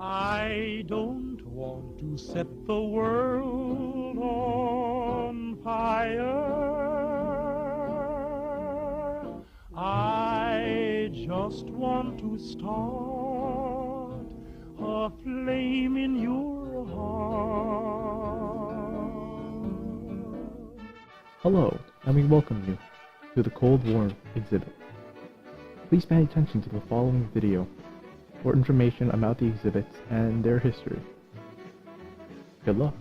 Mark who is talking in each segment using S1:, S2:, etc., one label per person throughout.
S1: I don't want to set the world on fire. I just want to start a flame in your heart.
S2: Hello, and we welcome you to the Cold War exhibit. Please pay attention to the following video for information about the exhibits and their history. Good luck.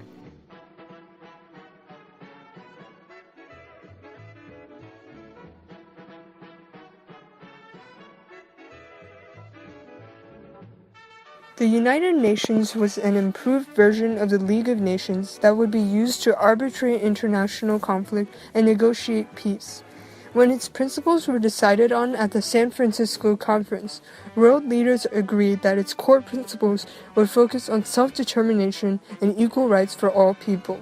S3: The United Nations was an improved version of the League of Nations that would be used to arbitrate international conflict and negotiate peace. When its principles were decided on at the San Francisco Conference, world leaders agreed that its core principles would focus on self-determination and equal rights for all people.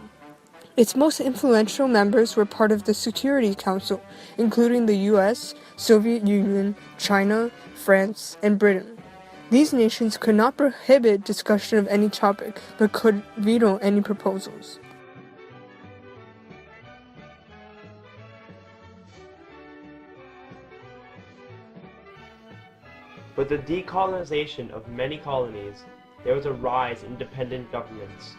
S3: Its most influential members were part of the Security Council, including the US, Soviet Union, China, France, and Britain. These nations could not prohibit discussion of any topic, but could veto any proposals.
S4: With the decolonization of many colonies, there was a rise in independent governments.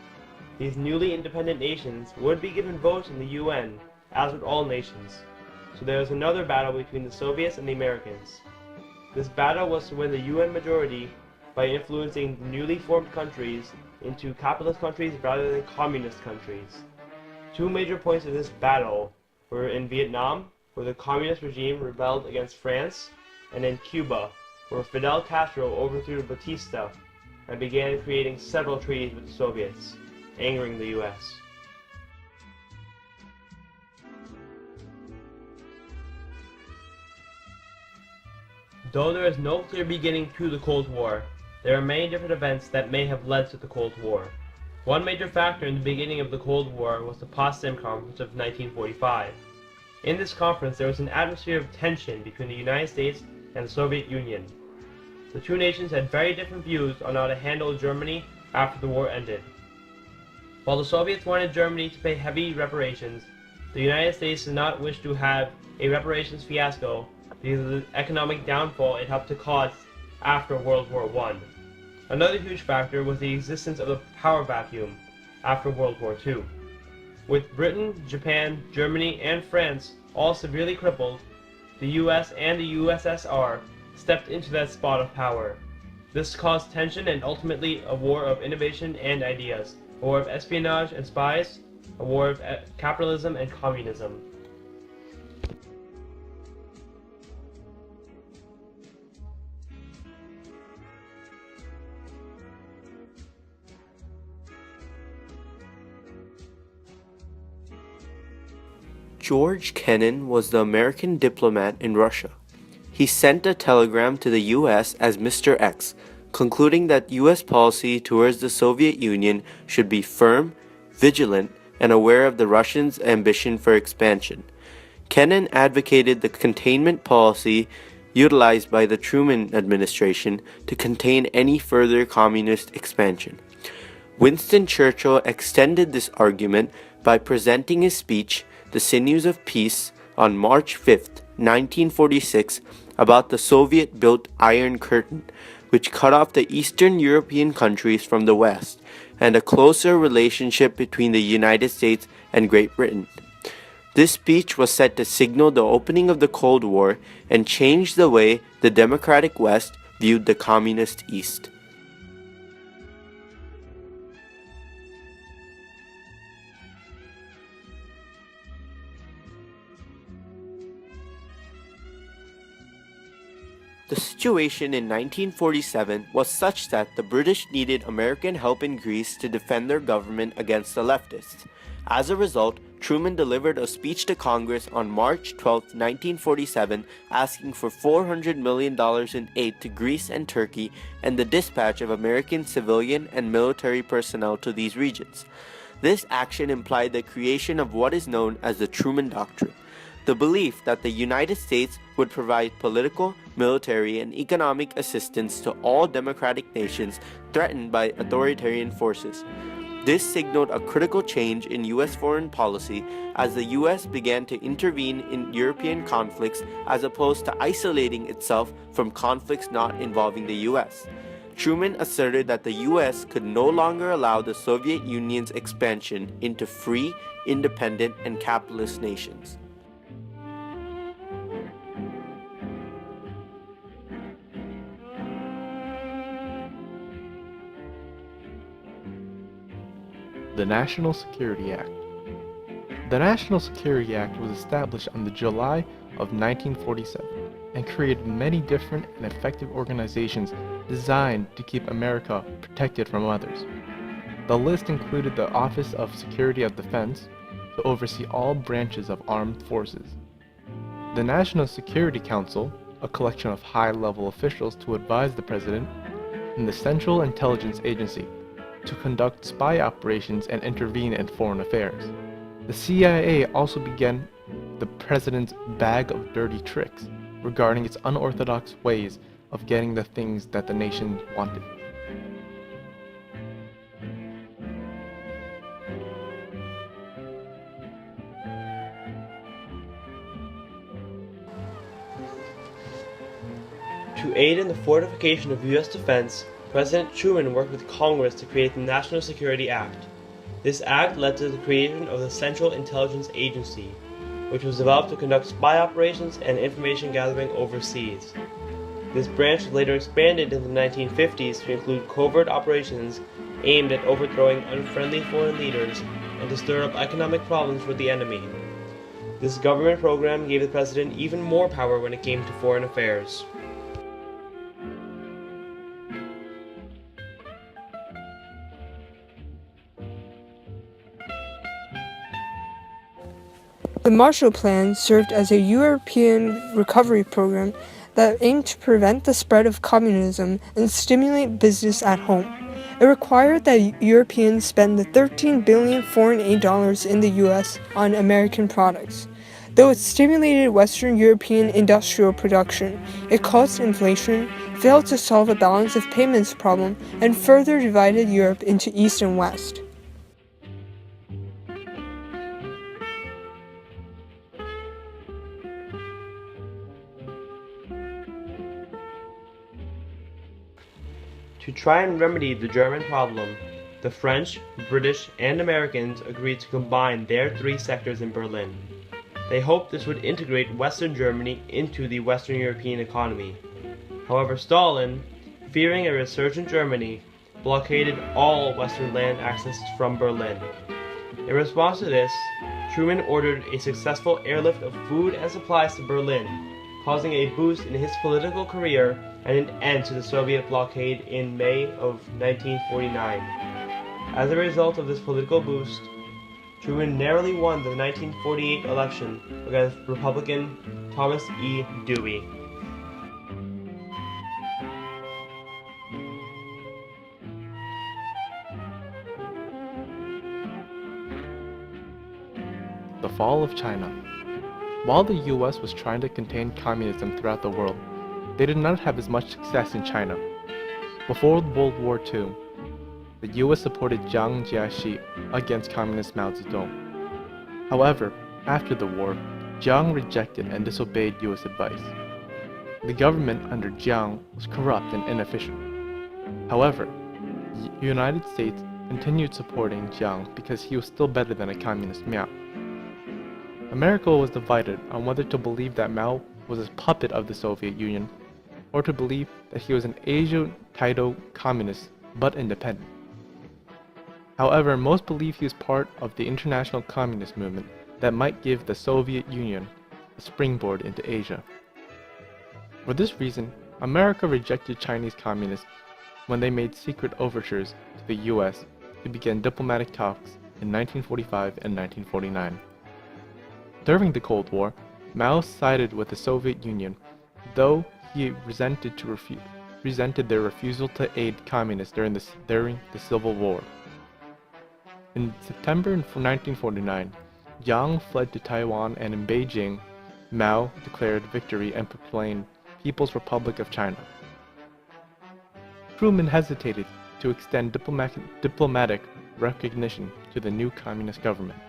S4: These newly independent nations would be given votes in the UN, as would all nations. So there was another battle between the Soviets and the Americans. This battle was to win the UN majority by influencing the newly formed countries into capitalist countries rather than communist countries. Two major points of this battle were in Vietnam, where the communist regime rebelled against France, and in Cuba, where Fidel Castro overthrew Batista and began creating several treaties with the Soviets, angering the US. Though there is no clear beginning to the Cold War, there are many different events that may have led to the Cold War. One major factor in the beginning of the Cold War was the Potsdam Conference of 1945. In this conference, there was an atmosphere of tension between the United States and the Soviet Union. The two nations had very different views on how to handle Germany after the war ended. While the Soviets wanted Germany to pay heavy reparations, the United States did not wish to have a reparations fiasco because of the economic downfall it helped to cause after World War I. Another huge factor was the existence of the power vacuum after World War II. With Britain, Japan, Germany, and France all severely crippled, the US and the USSR stepped into that spot of power. This caused tension and ultimately a war of innovation and ideas, a war of espionage and spies, a war of capitalism and communism.
S5: George Kennan was the American diplomat in Russia. He sent a telegram to the US as Mr. X, concluding that US policy towards the Soviet Union should be firm, vigilant, and aware of the Russians' ambition for expansion. Kennan advocated the containment policy utilized by the Truman administration to contain any further communist expansion. Winston Churchill extended this argument by presenting his speech, The Sinews of Peace, on March 5, 1946, about the Soviet-built Iron Curtain, which cut off the Eastern European countries from the West, and a closer relationship between the United States and Great Britain. This speech was set to signal the opening of the Cold War and change the way the democratic West viewed the communist East. The situation in 1947 was such that the British needed American help in Greece to defend their government against the leftists. As a result, Truman delivered a speech to Congress on March 12, 1947, asking for $400 million in aid to Greece and Turkey and the dispatch of American civilian and military personnel to these regions. This action implied the creation of what is known as the Truman Doctrine. the belief that the United States would provide political, military, and economic assistance to all democratic nations threatened by authoritarian forces. This signaled a critical change in U.S. foreign policy as the U.S. began to intervene in European conflicts as opposed to isolating itself from conflicts not involving the U.S. Truman asserted that the U.S. could no longer allow the Soviet Union's expansion into free, independent, and capitalist nations.
S2: The National Security Act. The National Security Act was established on the July of 1947 and created many different and effective organizations designed to keep America protected from others. The list included the Office of Secretary of Defense to oversee all branches of armed forces, the National Security Council, a collection of high-level officials to advise the President, and the Central Intelligence Agency, to conduct spy operations and intervene in foreign affairs. The CIA also began the President's bag of dirty tricks regarding its unorthodox ways of getting the things that the nation wanted.
S4: To aid in the fortification of U.S. defense, President Truman worked with Congress to create the National Security Act. This act led to the creation of the Central Intelligence Agency, which was developed to conduct spy operations and information gathering overseas. This branch was later expanded in the 1950s to include covert operations aimed at overthrowing unfriendly foreign leaders and to stir up economic problems with the enemy. This government program gave the president even more power when it came to foreign affairs.
S3: The Marshall Plan served as a European recovery program that aimed to prevent the spread of communism and stimulate business at home. It required that Europeans spend the $13 billion foreign aid dollars in the US on American products. Though it stimulated Western European industrial production, it caused inflation, failed to solve a balance of payments problem, and further divided Europe into East and West.
S4: To try and remedy the German problem, the French, British, and Americans agreed to combine their three sectors in Berlin. They hoped this would integrate Western Germany into the Western European economy. However, Stalin, fearing a resurgent Germany, blockaded all Western land access from Berlin. In response to this, Truman ordered a successful airlift of food and supplies to Berlin, causing a boost in his political career and an end to the Soviet blockade in May of 1949. As a result of this political boost, Truman narrowly won the 1948 election against Republican Thomas E. Dewey.
S2: The fall of China. While the US was trying to contain communism throughout the world, they did not have as much success in China. Before World War II, the US supported Jiang Jiechi against Communist Mao Zedong. However, after the war, Jiang rejected and disobeyed US advice. The government under Jiang was corrupt and inefficient. However, the United States continued supporting Jiang because he was still better than a communist Mao. America was divided on whether to believe that Mao was a puppet of the Soviet Union or to believe that he was an Asia-Taito communist but independent. However, most believe he was part of the international communist movement that might give the Soviet Union a springboard into Asia. For this reason, America rejected Chinese communists when they made secret overtures to the US to begin diplomatic talks in 1945 and 1949. During the Cold War, Mao sided with the Soviet Union, though he resented their refusal to aid communists during the Civil War. In September 1949, Jiang fled to Taiwan, and in Beijing, Mao declared victory and proclaimed People's Republic of China. Truman hesitated to extend diplomatic recognition to the new communist government.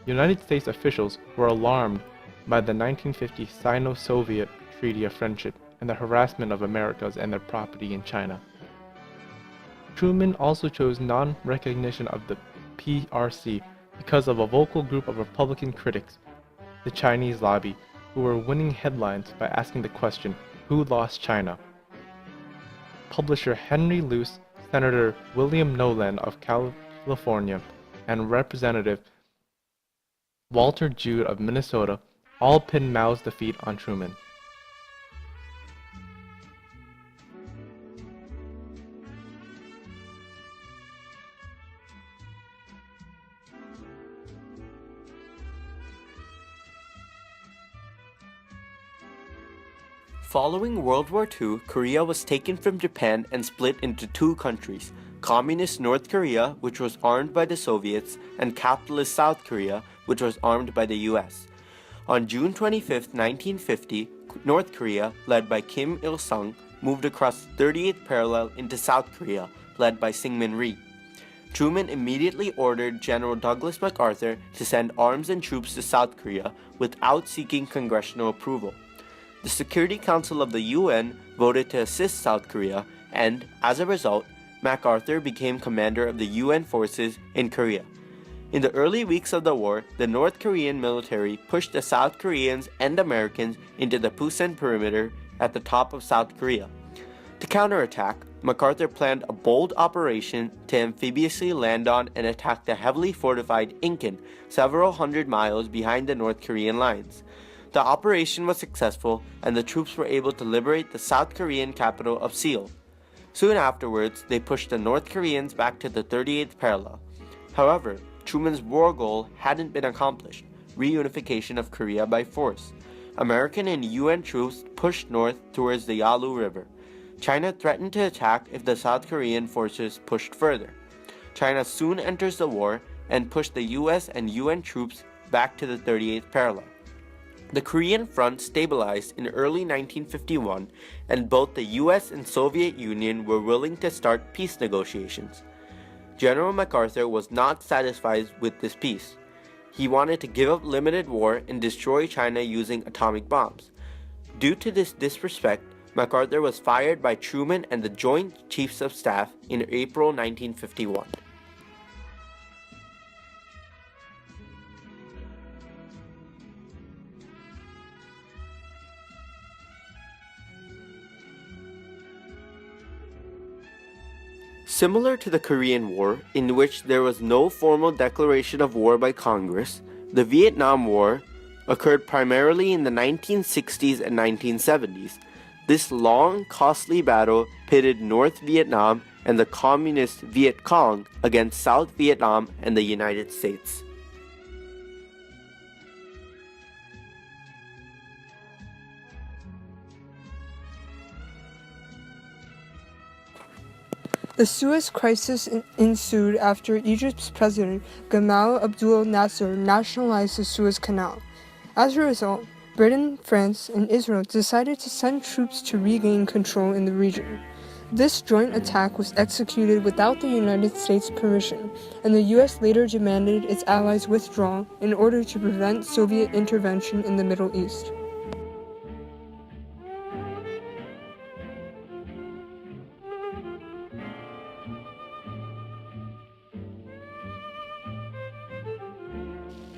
S2: United States officials were alarmed by the 1950 Sino-Soviet Treaty of Friendship and the harassment of Americans and their property in China. Truman also chose non-recognition of the PRC because of a vocal group of Republican critics, the Chinese lobby, who were winning headlines by asking the question, "Who lost China?" Publisher Henry Luce, Senator William Nolan of California, and Representative Walter Jude of Minnesota all pinned Mao's defeat on Truman.
S5: Following World War II, Korea was taken from Japan and split into two countries, Communist North Korea, which was armed by the Soviets, and Capitalist South Korea, which was armed by the US. On June 25, 1950, North Korea, led by Kim Il-sung, moved across the 38th parallel into South Korea, led by Syngman Rhee. Truman immediately ordered General Douglas MacArthur to send arms and troops to South Korea without seeking congressional approval. The Security Council of the UN voted to assist South Korea, and, as a result, MacArthur became commander of the UN forces in Korea. In the early weeks of the war, the North Korean military pushed the South Koreans and Americans into the Pusan perimeter at the top of South Korea. To counterattack, MacArthur planned a bold operation to amphibiously land on and attack the heavily fortified Incheon, several hundred miles behind the North Korean lines. The operation was successful, and the troops were able to liberate the South Korean capital of Seoul. Soon afterwards, they pushed the North Koreans back to the 38th parallel. However, Truman's war goal hadn't been accomplished, reunification of Korea by force. American and UN troops pushed north towards the Yalu River. China threatened to attack if the South Korean forces pushed further. China soon enters the war and pushed the US and UN troops back to the 38th parallel. The Korean front stabilized in early 1951, and both the US and Soviet Union were willing to start peace negotiations. General MacArthur was not satisfied with this peace. He wanted to give up limited war and destroy China using atomic bombs. Due to this disrespect, MacArthur was fired by Truman and the Joint Chiefs of Staff in April 1951. Similar to the Korean War, in which there was no formal declaration of war by Congress, the Vietnam War occurred primarily in the 1960s and 1970s. This long, costly battle pitted North Vietnam and the communist Viet Cong against South Vietnam and the United States.
S3: The Suez Crisis ensued after Egypt's president Gamal Abdel Nasser nationalized the Suez Canal. As a result, Britain, France, and Israel decided to send troops to regain control in the region. This joint attack was executed without the United States' permission, and the US later demanded its allies withdraw in order to prevent Soviet intervention in the Middle East.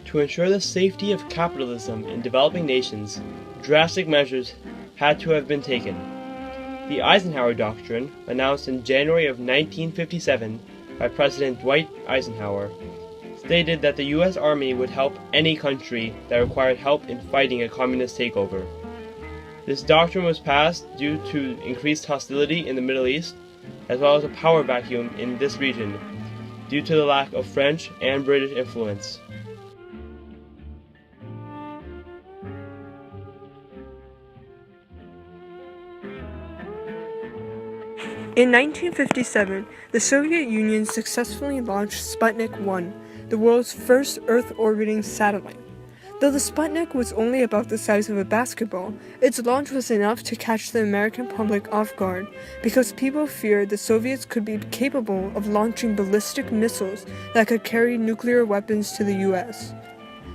S4: To ensure the safety of capitalism in developing nations, drastic measures had to have been taken. The Eisenhower Doctrine, announced in January of 1957 by President Dwight Eisenhower, stated that the U.S. Army would help any country that required help in fighting a communist takeover. This doctrine was passed due to increased hostility in the Middle East, as well as a power vacuum in this region, due to the lack of French and British influence.
S3: In 1957, the Soviet Union successfully launched Sputnik 1, the world's first Earth-orbiting satellite. Though the Sputnik was only about the size of a basketball, its launch was enough to catch the American public off guard because people feared the Soviets could be capable of launching ballistic missiles that could carry nuclear weapons to the US.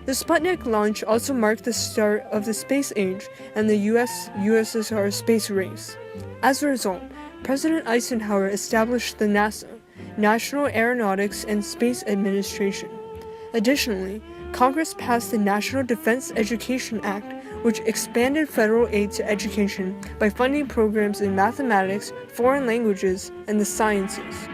S3: The Sputnik launch also marked the start of the space age and the US-USSR space race. As a result, President Eisenhower established the NASA, National Aeronautics and Space Administration. Additionally, Congress passed the National Defense Education Act, which expanded federal aid to education by funding programs in mathematics, foreign languages, and the sciences.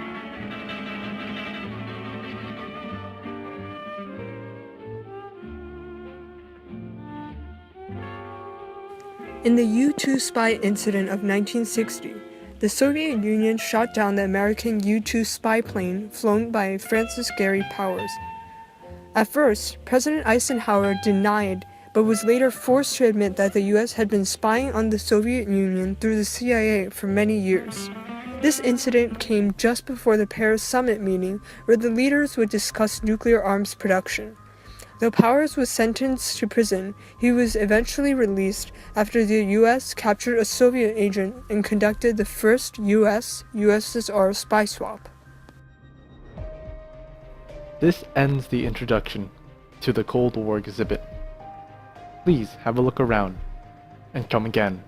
S3: In the U-2 spy incident of 1960, the Soviet Union shot down the American U-2 spy plane flown by Francis Gary Powers. At first, President Eisenhower denied, but was later forced to admit that the US had been spying on the Soviet Union through the CIA for many years. This incident came just before the Paris summit meeting where the leaders would discuss nuclear arms production. Though Powers was sentenced to prison, he was eventually released after the US captured a Soviet agent and conducted the first US-USSR spy swap.
S2: This ends the introduction to the Cold War exhibit. Please have a look around and come again.